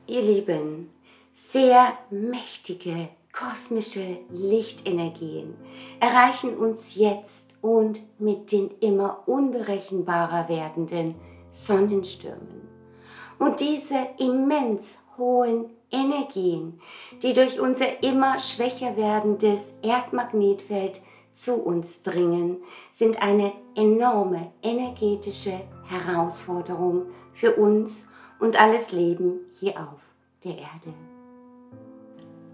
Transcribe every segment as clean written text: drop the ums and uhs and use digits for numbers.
Ihr Lieben, sehr mächtige kosmische Lichtenergien erreichen uns jetzt und mit den immer unberechenbarer werdenden Sonnenstürmen. Und diese immens hohen Energien, die durch unser immer schwächer werdendes Erdmagnetfeld zu uns dringen, sind eine enorme energetische Herausforderung für uns und alles Leben hier auf der Erde.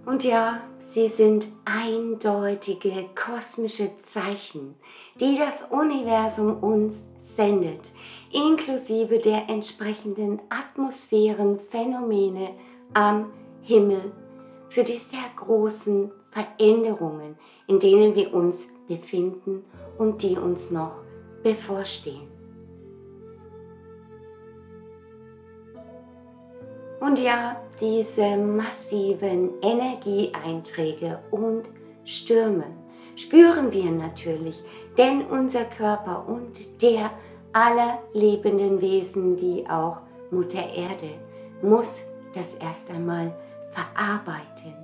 Und ja, sie sind eindeutige kosmische Zeichen, die das Universum uns sendet, inklusive der entsprechenden Atmosphärenphänomene am Himmel für die sehr großen Veränderungen, in denen wir uns befinden und die uns noch bevorstehen. Und ja, diese massiven Energieeinträge und Stürme spüren wir natürlich, denn unser Körper und der aller lebenden Wesen wie auch Mutter Erde muss das erst einmal verarbeiten.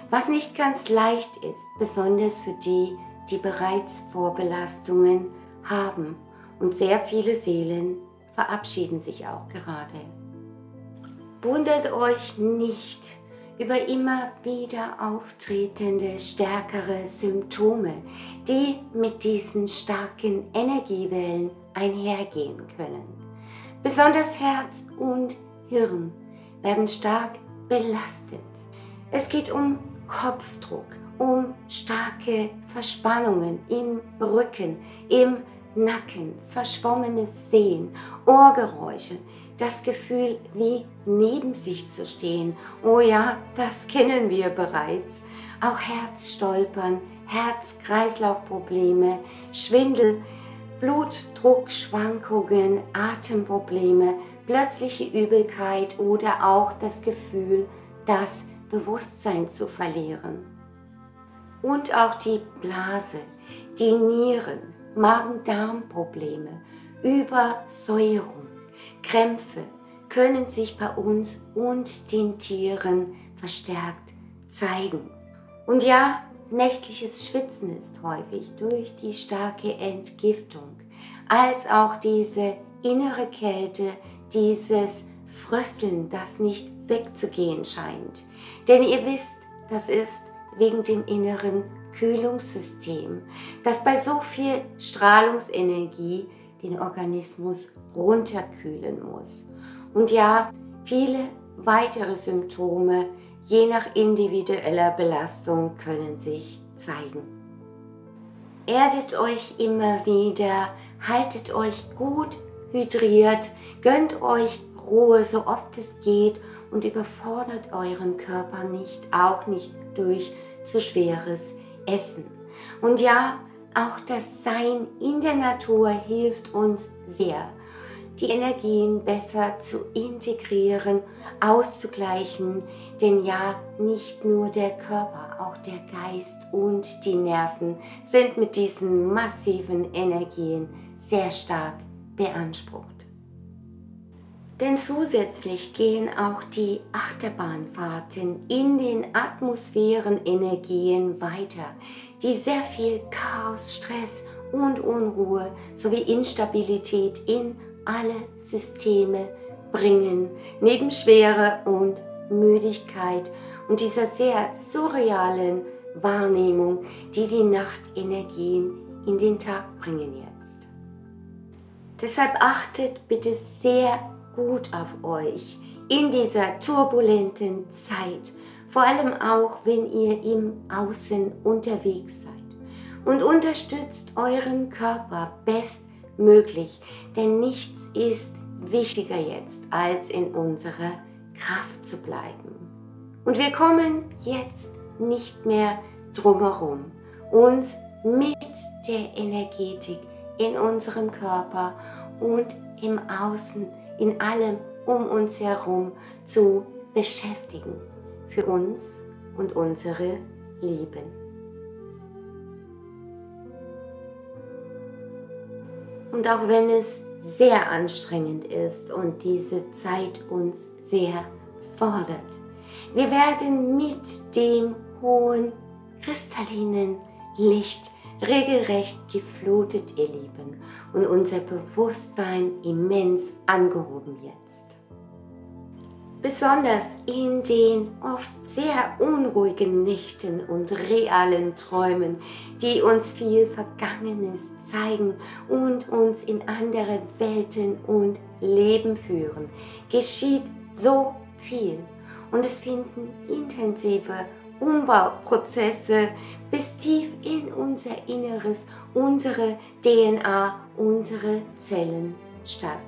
Was nicht ganz leicht ist, besonders für die, die bereits Vorbelastungen haben. Und sehr viele Seelen verabschieden sich auch gerade. Wundert euch nicht über immer wieder auftretende stärkere Symptome, die mit diesen starken Energiewellen einhergehen können. Besonders Herz und Hirn werden stark belastet. Es geht um Kopfdruck, um starke Verspannungen im Rücken, im Nacken, verschwommenes Sehen, Ohrgeräusche, das Gefühl, wie neben sich zu stehen. Oh ja, das kennen wir bereits. Auch Herzstolpern, Herz-Kreislauf-Probleme, Schwindel, Blutdruckschwankungen, Atemprobleme, plötzliche Übelkeit oder auch das Gefühl, das Bewusstsein zu verlieren. Und auch die Blase, die Nieren, Magen-Darm-Probleme, Übersäuerung, Krämpfe können sich bei uns und den Tieren verstärkt zeigen. Und ja, nächtliches Schwitzen ist häufig durch die starke Entgiftung, als auch diese innere Kälte, dieses Frösteln, das nicht wegzugehen scheint. Denn ihr wisst, das ist wegen dem inneren Kühlungssystem, das bei so viel Strahlungsenergie den Organismus runterkühlen muss. Und ja, viele weitere Symptome, je nach individueller Belastung, können sich zeigen. Erdet euch immer wieder, haltet euch gut hydriert, gönnt euch Ruhe, so oft es geht und überfordert euren Körper nicht, auch nicht durch zu schweres Essen. Und ja, auch das Sein in der Natur hilft uns sehr, die Energien besser zu integrieren, auszugleichen, denn ja, nicht nur der Körper, auch der Geist und die Nerven sind mit diesen massiven Energien sehr stark beansprucht. Denn zusätzlich gehen auch die Achterbahnfahrten in den Atmosphärenenergien weiter, die sehr viel Chaos, Stress und Unruhe sowie Instabilität in alle Systeme bringen, neben Schwere und Müdigkeit und dieser sehr surrealen Wahrnehmung, die die Nachtenergien in den Tag bringen jetzt. Deshalb achtet bitte sehr gut auf euch in dieser turbulenten Zeit, vor allem auch, wenn ihr im Außen unterwegs seid, und unterstützt euren Körper bestmöglich, denn nichts ist wichtiger jetzt, als in unserer Kraft zu bleiben. Und wir kommen jetzt nicht mehr drumherum, uns mit der Energetik in unserem Körper und im Außen, in allem um uns herum zu beschäftigen, für uns und unsere Lieben. Und auch wenn es sehr anstrengend ist und diese Zeit uns sehr gefordert. Wir werden mit dem hohen, kristallinen Licht regelrecht geflutet, ihr Lieben, und unser Bewusstsein immens angehoben jetzt. Besonders in den oft sehr unruhigen Nächten und realen Träumen, die uns viel Vergangenes zeigen und uns in andere Welten und Leben führen, geschieht so viel und es finden intensive Umbauprozesse bis tief in unser Inneres, unsere DNA, unsere Zellen statt.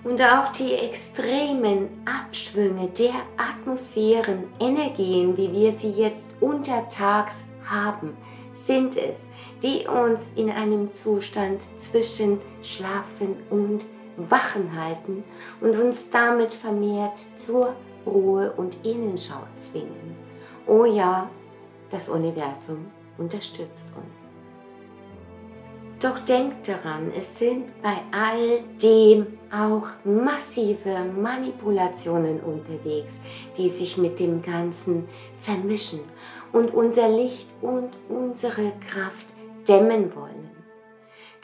Und auch die extremen Abschwünge der Atmosphärenenergien, wie wir sie jetzt untertags haben, sind es, die uns in einem Zustand zwischen Schlafen und Wachen halten und uns damit vermehrt zur Ruhe und Innenschau zwingen. Oh ja, das Universum unterstützt uns. Doch denkt daran, es sind bei all dem auch massive Manipulationen unterwegs, die sich mit dem Ganzen vermischen und unser Licht und unsere Kraft dämmen wollen.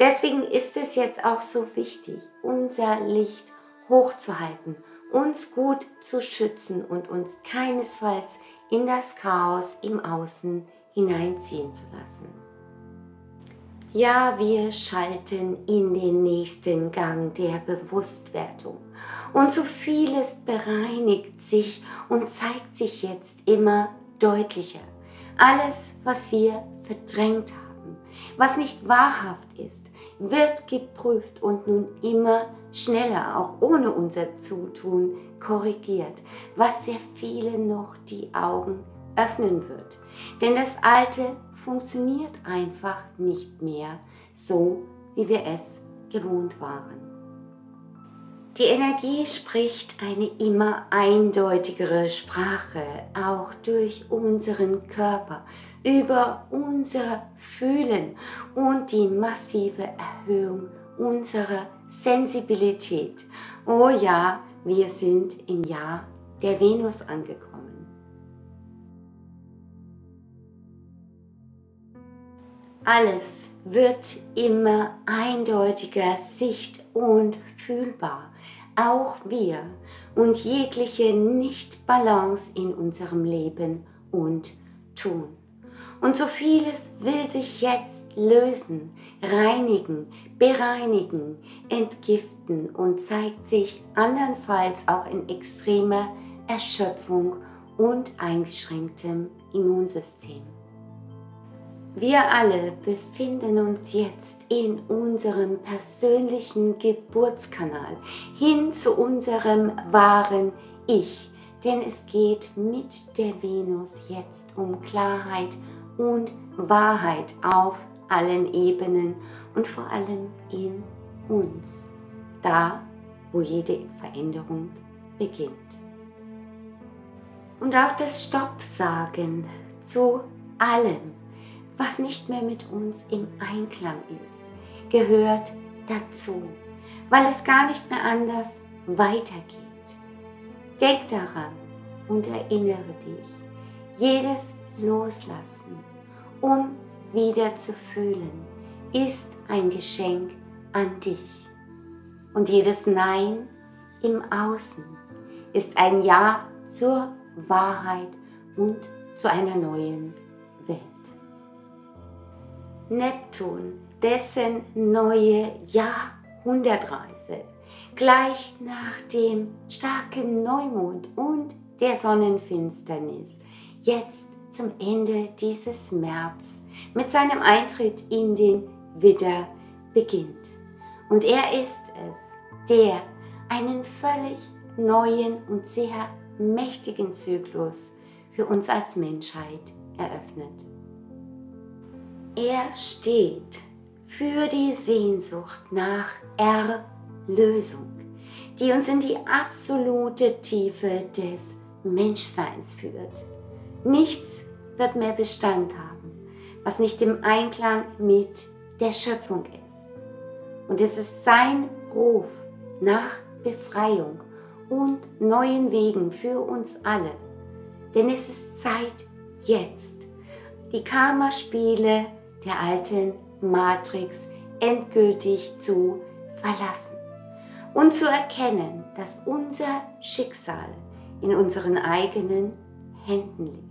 Deswegen ist es jetzt auch so wichtig, unser Licht hochzuhalten, uns gut zu schützen und uns keinesfalls in das Chaos im Außen hineinziehen zu lassen. Ja, wir schalten in den nächsten Gang der Bewusstwerdung und so vieles bereinigt sich und zeigt sich jetzt immer deutlicher. Alles, was wir verdrängt haben, was nicht wahrhaft ist, wird geprüft und nun immer schneller, auch ohne unser Zutun, korrigiert, was sehr vielen noch die Augen öffnen wird. Denn das Alte funktioniert einfach nicht mehr so, wie wir es gewohnt waren. Die Energie spricht eine immer eindeutigere Sprache, auch durch unseren Körper, über unser Fühlen und die massive Erhöhung unserer Sensibilität. Oh ja, wir sind im Jahr der Venus angekommen. Alles wird immer eindeutiger sicht- und fühlbar, auch wir und jegliche Nicht-Balance in unserem Leben und Tun. Und so vieles will sich jetzt lösen, reinigen, bereinigen, entgiften und zeigt sich andernfalls auch in extremer Erschöpfung und eingeschränktem Immunsystem. Wir alle befinden uns jetzt in unserem persönlichen Geburtskanal hin zu unserem wahren Ich, denn es geht mit der Venus jetzt um Klarheit und Wahrheit auf allen Ebenen und vor allem in uns, da wo jede Veränderung beginnt. Und auch das Stopp sagen zu allem, was nicht mehr mit uns im Einklang ist, gehört dazu, weil es gar nicht mehr anders weitergeht. Denk daran und erinnere dich, jedes Loslassen, um wieder zu fühlen, ist ein Geschenk an dich. Und jedes Nein im Außen ist ein Ja zur Wahrheit und zu einer neuen Welt. Neptun, dessen neue Jahrhundertreise gleich nach dem starken Neumond und der Sonnenfinsternis jetzt zum Ende dieses März mit seinem Eintritt in den Widder beginnt. Und er ist es, der einen völlig neuen und sehr mächtigen Zyklus für uns als Menschheit eröffnet. Er steht für die Sehnsucht nach Erlösung, die uns in die absolute Tiefe des Menschseins führt. Nichts wird mehr Bestand haben, was nicht im Einklang mit der Schöpfung ist. Und es ist sein Ruf nach Befreiung und neuen Wegen für uns alle. Denn es ist Zeit, jetzt die Karma-Spiele der alten Matrix endgültig zu verlassen und zu erkennen, dass unser Schicksal in unseren eigenen Händen liegt.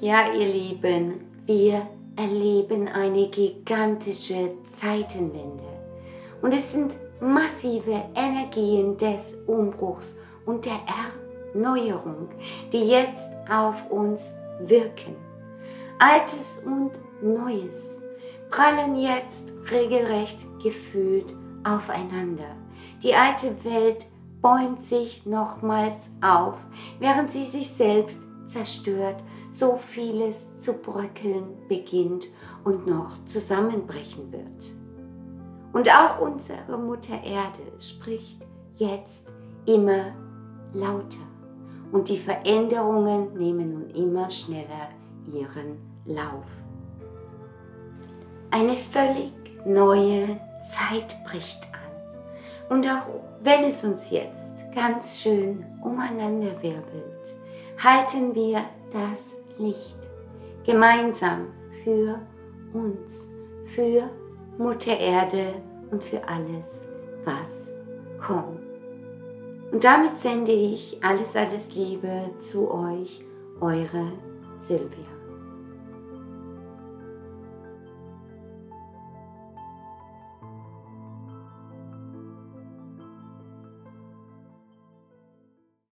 Ja, ihr Lieben, wir erleben eine gigantische Zeitenwende und es sind massive Energien des Umbruchs und der Erneuerung, die jetzt auf uns wirken. Altes und Neues prallen jetzt regelrecht gefühlt aufeinander. Die alte Welt bäumt sich nochmals auf, während sie sich selbst zerstört, so vieles zu bröckeln beginnt und noch zusammenbrechen wird. Und auch unsere Mutter Erde spricht jetzt immer lauter und die Veränderungen nehmen nun immer schneller ihren Lauf. Eine völlig neue Zeit bricht an und auch wenn es uns jetzt ganz schön umeinander wirbelt, halten wir das Licht gemeinsam für uns, für Mutter Erde und für alles, was kommt. Und damit sende ich alles Liebe zu euch, eure Silvia.